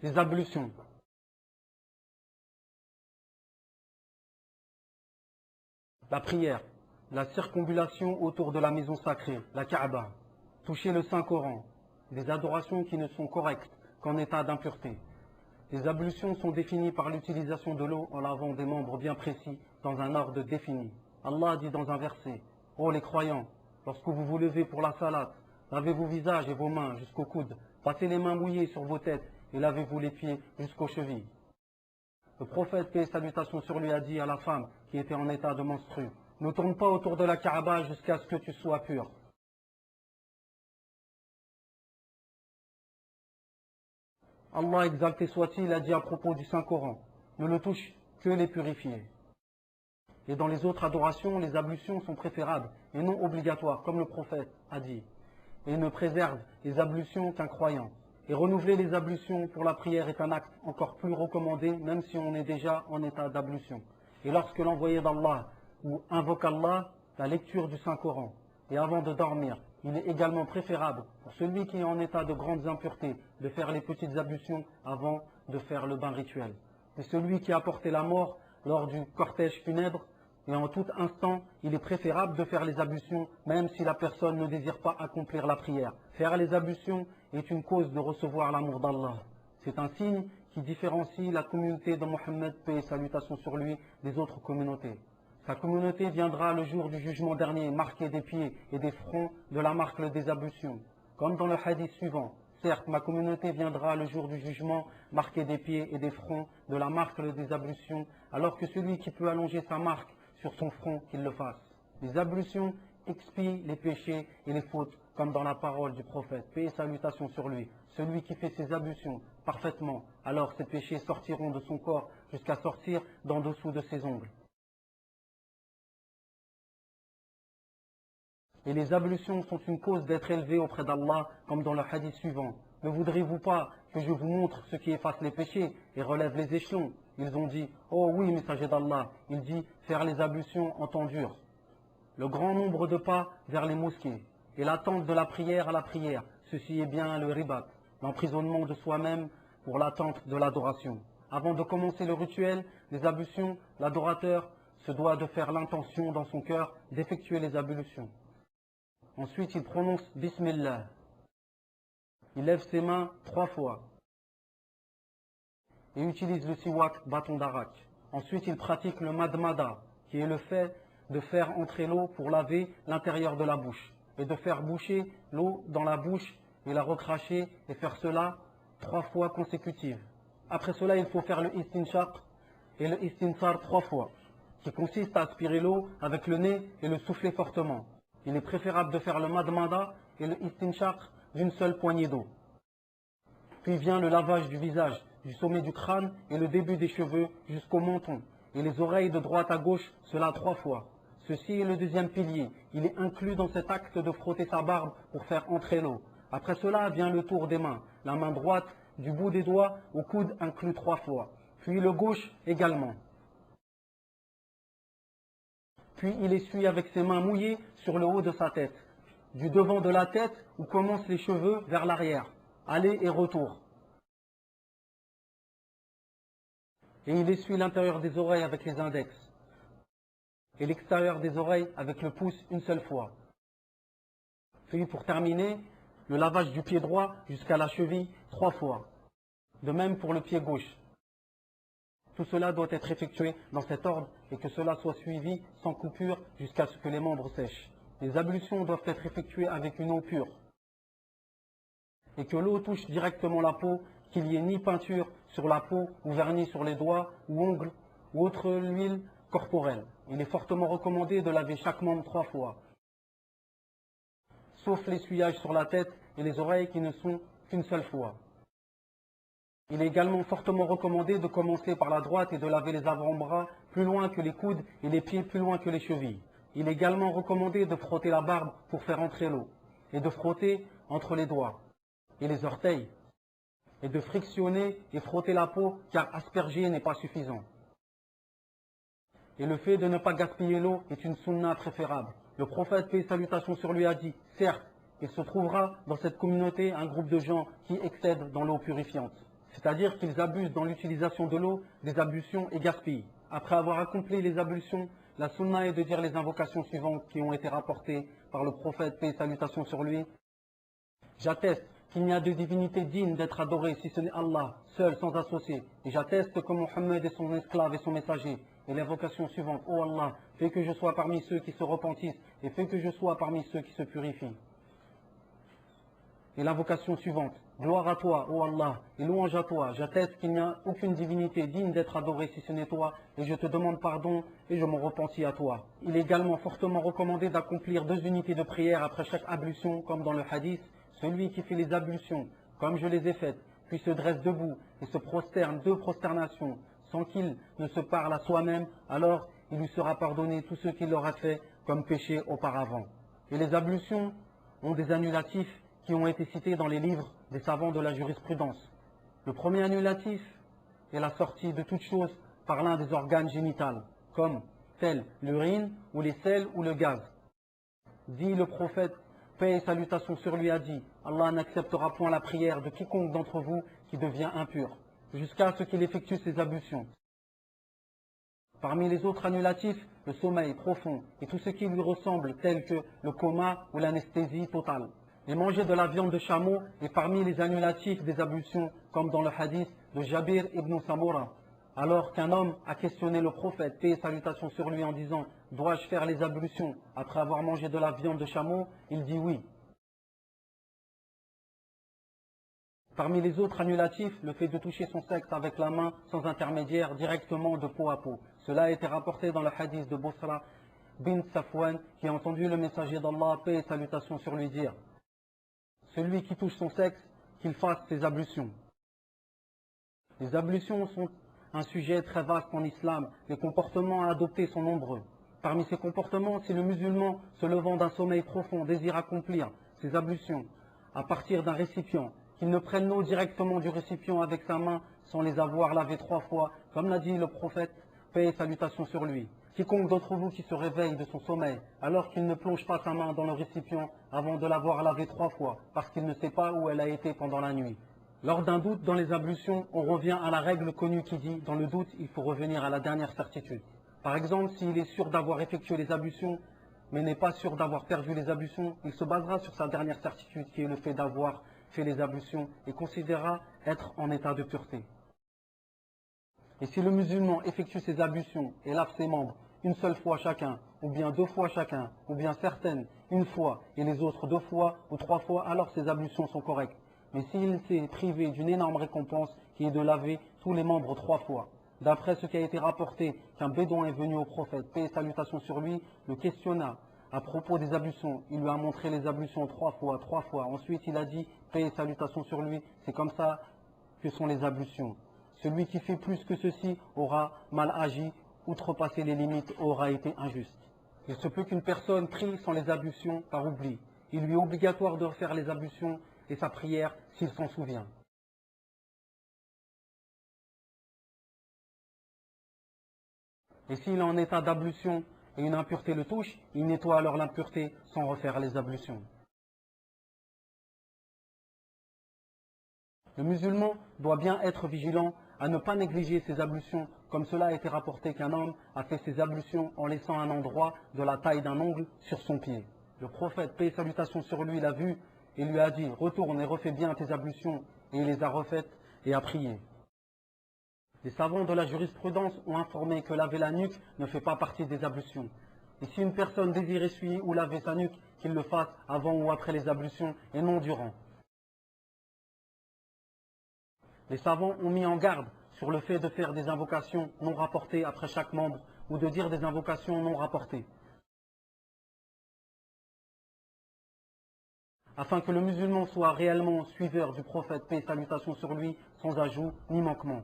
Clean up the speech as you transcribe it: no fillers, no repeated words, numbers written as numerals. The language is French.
Les ablutions. La prière, la circumambulation autour de la maison sacrée, la Kaaba, toucher le Saint-Coran, des adorations qui ne sont correctes qu'en état d'impureté. Les ablutions sont définies par l'utilisation de l'eau en lavant des membres bien précis dans un ordre défini. Allah dit dans un verset, « Ô les croyants, lorsque vous vous levez pour la salat, lavez vos visages et vos mains jusqu'aux coudes, passez les mains mouillées sur vos têtes et lavez-vous les pieds jusqu'aux chevilles. » Le prophète, paix et salutations sur lui, a dit à la femme qui était en état de menstru, « Ne tourne pas autour de la Kaaba jusqu'à ce que tu sois pur. » Allah, exalté soit-il, a dit à propos du Saint-Coran, « Ne le touche que les purifiés. » Et dans les autres adorations, les ablutions sont préférables et non obligatoires, comme le prophète a dit. Et il ne préserve les ablutions qu'un croyant. Et renouveler les ablutions pour la prière est un acte encore plus recommandé, même si on est déjà en état d'ablution. Et lorsque l'envoyé d'Allah ou invoque Allah, la lecture du Saint-Coran. Et avant de dormir, il est également préférable pour celui qui est en état de grandes impuretés de faire les petites ablutions avant de faire le bain rituel. Et celui qui a porté la mort lors du cortège funèbre, et en tout instant, il est préférable de faire les ablutions, même si la personne ne désire pas accomplir la prière. Faire les ablutions est une cause de recevoir l'amour d'Allah. C'est un signe qui différencie la communauté de Mohammed, paix et salutations sur lui, des autres communautés. Sa communauté viendra le jour du jugement dernier, marquée des pieds et des fronts de la marque des ablutions. Comme dans le hadith suivant, certes, ma communauté viendra le jour du jugement, marquée des pieds et des fronts de la marque des ablutions, alors que celui qui peut allonger sa marque sur son front, qu'il le fasse. Les ablutions expient les péchés et les fautes, comme dans la parole du prophète, paix et salutations sur lui. Celui qui fait ses ablutions parfaitement, alors ses péchés sortiront de son corps jusqu'à sortir d'en dessous de ses ongles. Et les ablutions sont une cause d'être élevé auprès d'Allah, comme dans le hadith suivant. Ne voudriez-vous pas que je vous montre ce qui efface les péchés et relève les échelons? Ils ont dit, oh oui, messager d'Allah. Il dit, faire les ablutions en temps dur. Le grand nombre de pas vers les mosquées et l'attente de la prière à la prière, ceci est bien le ribat, l'emprisonnement de soi-même pour l'attente de l'adoration. Avant de commencer le rituel des ablutions, l'adorateur se doit de faire l'intention dans son cœur d'effectuer les ablutions. Ensuite, il prononce Bismillah. Il lève ses mains 3 fois et utilise le siwak, bâton d'arak. Ensuite, il pratique le madmada, qui est le fait de faire entrer l'eau pour laver l'intérieur de la bouche et de faire boucher l'eau dans la bouche et la recracher et faire cela 3 fois consécutives. Après cela, il faut faire le istinshaq et le istinsar 3 fois, qui consiste à aspirer l'eau avec le nez et le souffler fortement. Il est préférable de faire le madmada et le istinshaq d'une seule poignée d'eau. Puis vient le lavage du visage, du sommet du crâne et le début des cheveux jusqu'au menton. Et les oreilles de droite à gauche, cela 3 fois. Ceci est le deuxième pilier. Il est inclus dans cet acte de frotter sa barbe pour faire entrer l'eau. Après cela vient le tour des mains. La main droite, du bout des doigts au coude, inclus 3 fois. Puis le gauche également. Puis il essuie avec ses mains mouillées sur le haut de sa tête. Du devant de la tête où commencent les cheveux vers l'arrière. Aller et retour. Et il essuie l'intérieur des oreilles avec les index. Et l'extérieur des oreilles avec le pouce une seule fois. Puis pour terminer, le lavage du pied droit jusqu'à la cheville 3 fois. De même pour le pied gauche. Tout cela doit être effectué dans cet ordre et que cela soit suivi sans coupure jusqu'à ce que les membres sèchent. Les ablutions doivent être effectuées avec une eau pure. Et que l'eau touche directement la peau, qu'il n'y ait ni peinture sur la peau ou vernis sur les doigts ou ongles ou autre huile corporelle. Il est fortement recommandé de laver chaque membre 3 fois, sauf l'essuyage sur la tête et les oreilles qui ne sont qu'une seule fois. Il est également fortement recommandé de commencer par la droite et de laver les avant-bras plus loin que les coudes et les pieds plus loin que les chevilles. Il est également recommandé de frotter la barbe pour faire entrer l'eau et de frotter entre les doigts et les orteils et de frictionner et frotter la peau car asperger n'est pas suffisant. Et le fait de ne pas gaspiller l'eau est une sunna préférable. Le prophète, paix et salutations sur lui, a dit, certes, il se trouvera dans cette communauté un groupe de gens qui excèdent dans l'eau purifiante. c'est-à-dire qu'ils abusent dans l'utilisation de l'eau, des ablutions et gaspillent. Après avoir accompli les ablutions, la sunna est de dire les invocations suivantes qui ont été rapportées par le prophète, paix et salutations sur lui. J'atteste qu'il n'y a de divinité digne d'être adorée si ce n'est Allah, seul, sans associé. Et j'atteste que Mohammed est son esclave et son messager. Et l'invocation suivante, ô Allah, fais que je sois parmi ceux qui se repentissent et fais que je sois parmi ceux qui se purifient. Et l'invocation suivante, gloire à toi, ô Allah, et louange à toi, j'atteste qu'il n'y a aucune divinité digne d'être adorée si ce n'est toi, et je te demande pardon et je me repentis à toi. Il est également fortement recommandé d'accomplir 2 unités de prière après chaque ablution, comme dans le hadith. Celui qui fait les ablutions, comme je les ai faites, puis se dresse debout et se prosterne 2 prosternations, sans qu'il ne se parle à soi-même, alors il lui sera pardonné tout ce qu'il aura fait comme péché auparavant. Et les ablutions ont des annulatifs qui ont été cités dans les livres des savants de la jurisprudence. Le premier annulatif est la sortie de toute chose par l'un des organes génitals, comme tel l'urine ou les selles ou le gaz. Dit le prophète, paix et salutations sur lui, a dit, Allah n'acceptera point la prière de quiconque d'entre vous qui devient impur, jusqu'à ce qu'il effectue ses ablutions. Parmi les autres annulatifs, le sommeil profond et tout ce qui lui ressemble, tel que le coma ou l'anesthésie totale. Et manger de la viande de chameau est parmi les annulatifs des ablutions, comme dans le hadith de Jabir ibn Samura. Alors qu'un homme a questionné le prophète, paix et salutations sur lui, en disant « Dois-je faire les ablutions après avoir mangé de la viande de chameau ?» Il dit oui. Parmi les autres annulatifs, le fait de toucher son sexe avec la main sans intermédiaire, directement de peau à peau. Cela a été rapporté dans le hadith de Busra bin Safwan, qui a entendu le messager d'Allah, paix et salutations sur lui, dire « Celui qui touche son sexe, qu'il fasse ses ablutions. » Les ablutions sont un sujet très vaste en islam. Les comportements à adopter sont nombreux. Parmi ces comportements, si le musulman, se levant d'un sommeil profond, désire accomplir ses ablutions à partir d'un récipient, qu'il ne prenne l'eau directement du récipient avec sa main sans les avoir lavées 3 fois, comme l'a dit le prophète, paix et salutations sur lui. Quiconque d'entre vous qui se réveille de son sommeil, alors qu'il ne plonge pas sa main dans le récipient avant de l'avoir lavé 3 fois, parce qu'il ne sait pas où elle a été pendant la nuit. Lors d'un doute dans les ablutions, on revient à la règle connue qui dit, dans le doute, il faut revenir à la dernière certitude. Par exemple, s'il est sûr d'avoir effectué les ablutions, mais n'est pas sûr d'avoir perdu les ablutions, il se basera sur sa dernière certitude, qui est le fait d'avoir fait les ablutions, et considérera être en état de pureté. Et si le musulman effectue ses ablutions et lave ses membres une seule fois chacun, ou bien 2 fois chacun, ou bien certaines une fois et les autres 2 fois ou 3 fois, alors ses ablutions sont correctes. Mais s'il s'est privé d'une énorme récompense qui est de laver tous les membres 3 fois. D'après ce qui a été rapporté qu'un bédouin est venu au prophète, paix et salutations sur lui, le questionna à propos des ablutions. Il lui a montré les ablutions 3 fois, 3 fois. Ensuite il a dit, paix et salutations sur lui, c'est comme ça que sont les ablutions. Celui qui fait plus que ceci aura mal agi, outrepassé les limites, aura été injuste. Il se peut qu'une personne prie sans les ablutions par oubli. Il lui est obligatoire de refaire les ablutions et sa prière s'il s'en souvient. Et s'il est en état d'ablution et une impureté le touche, il nettoie alors l'impureté sans refaire les ablutions. Le musulman doit bien être vigilant à ne pas négliger ses ablutions, comme cela a été rapporté qu'un homme a fait ses ablutions en laissant un endroit de la taille d'un ongle sur son pied. Le prophète, paix et salutations sur lui, l'a vu et lui a dit, retourne et refais bien tes ablutions, et il les a refaites et a prié. Les savants de la jurisprudence ont informé que laver la nuque ne fait pas partie des ablutions. Et si une personne désire essuyer ou laver sa nuque, qu'il le fasse avant ou après les ablutions et non durant. Les savants ont mis en garde sur le fait de faire des invocations non rapportées après chaque membre ou de dire des invocations non rapportées, afin que le musulman soit réellement suiveur du prophète, paix et salutations sur lui, sans ajout ni manquement.